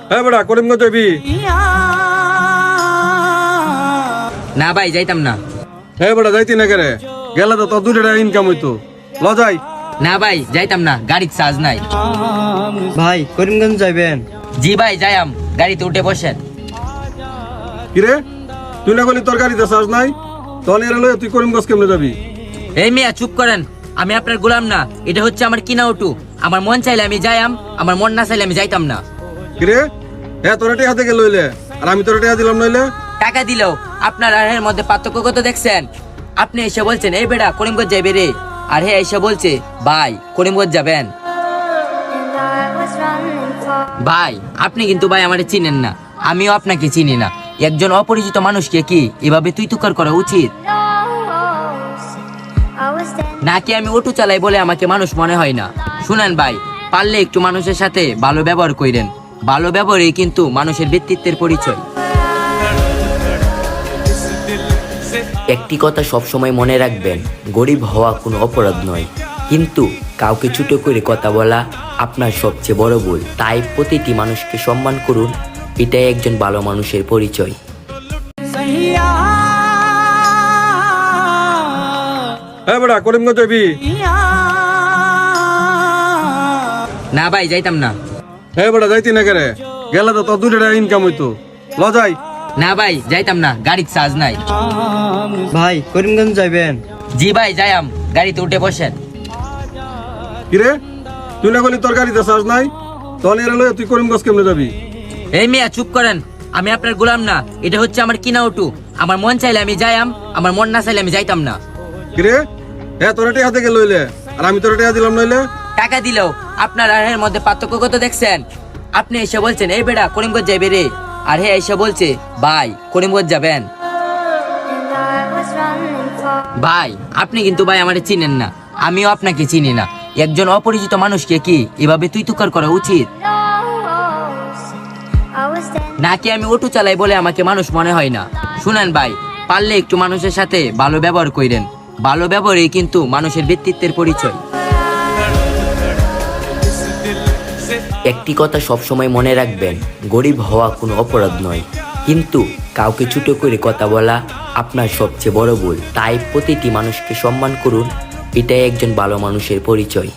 হ্যাঁ বেটা, করিমগঞ্জ যাবি? না ভাই, যাইতাম না। হ্যাঁ বেটা, যাইতি না কেরে? গেলে তো তোর 2 টাকা ইনকাম হইতো। ল যাই। না ভাই, যাইতাম না, গাড়ির চার্জ নাই। ভাই করিমগঞ্জ যাইবেন? জি ভাই, যাইম, গাড়িতে উঠে বসেন। কিরে, তুই না বলি তোর গাড়িতে চার্জ নাই? তখন এর লয়ে তুই করিমগঞ্জ কেমনে যাবি? এই মিয়া চুপ করেন, আমি আপনার গোলাম না, এটা হচ্ছে আমার কিনা অটো। আমার মন চাইলে আমি যাইম, আমার মন না চাইলে আমি যাইতাম না। কিরে, হ্যাঁ তোর টাকা থেকে লইলে আর আমি তোর টাকা দিলাম নইলে? টাকা দিলেও আপনার আর এর মধ্যে পার্থক্য কত দেখছেন? আপনি এসে বলছেন এই বেটা করিমগঞ্জ যাইবে রে, আর হে এসে বলছে ভাই করিমগঞ্জ যাবেন। ভাই আপনি কিন্তু ভাই আমারে চিনেন না, আমিও আপনাকে চিনি না। একজন অপরিচিত মানুষকে কি এভাবে তুই তুকার করা উচিত নাকি? আমি অটো চালাই বলে আমাকে মানুষ মনে হয় না? শুনেন ভাই, পারলে একটু মানুষের সাথে ভালো ব্যবহার কইরেন। ভালো ব্যবহারই কিন্তু মানুষের ব্যক্তিত্বের পরিচয়। একটি কথা সবসময় মনে রাখবেন, গরিব হওয়া কোনো অপরাধ নয়, কিন্তু কাউকে ছোট করে কথা বলা আপনার সবচেয়ে বড় ভুল। তাই প্রতিটি মানুষকে সম্মান করুন, এটাই একজন ভালো মানুষের পরিচয়। হ্যাঁ বেটা, করিমগঞ্জ যাবি? না ভাই, যাইতাম না। হ্যাঁ বেটা, যাইতি না কেরে? গেলে তো তোর 2 টাকা ইনকাম হইতো। ল যাই। না ভাই, যাইতাম না, গাড়ির চার্জ নাই। ভাই করিমগঞ্জ যাইবেন? জি ভাই, যাইম, গাড়িতে উঠে বসেন। কিরে, তুই না বলি তোর গাড়িতে চার্জ নাই? তখন এর লয়ে তুই করিমগঞ্জ কেমনে যাবি? এই মিয়া চুপ করেন, আমি আপনার গোলাম না, এটা হচ্ছে আমার কিনা অটো। আমার মন চাইলে আমি যাইম, আমার মন না চাইলে আমি যাইতাম না। কিরে, হ্যাঁ তোর টাকা থেকে লইলে আর আমি তোর টাকা দিলাম নইলে? টাকা দিলেও আপনার আর এর মধ্যে পার্থক্য কত দেখছেন? আপনি এসে বলছেন এই বেটা করিমগঞ্জ যাইবে রে, আর হে এসে বলছে ভাই করিমগঞ্জ যাবেন। ভাই আপনি কিন্তু ভাই আমারে চিনেন না, আমিও আপনাকে চিনি না। একজন অপরিচিত মানুষকে কি এভাবে তুই তুকার করা উচিত নাকি? আমি অটো চালাই বলে আমাকে মানুষ মনে হয় না? শুনেন ভাই, পারলে একটু মানুষের সাথে ভালো ব্যবহার কইরেন। ভালো ব্যবহারই কিন্তু মানুষের ব্যক্তিত্বের পরিচয়। একটি কথা সবসময় মনে রাখবেন, গরিব হওয়া কোনো অপরাধ নয়, কিন্তু কাউকে ছোট করে কথা বলা আপনার সবচেয়ে বড় ভুল। তাই প্রতিটি মানুষকে সম্মান করুন, এটাই একজন ভালো মানুষের পরিচয়।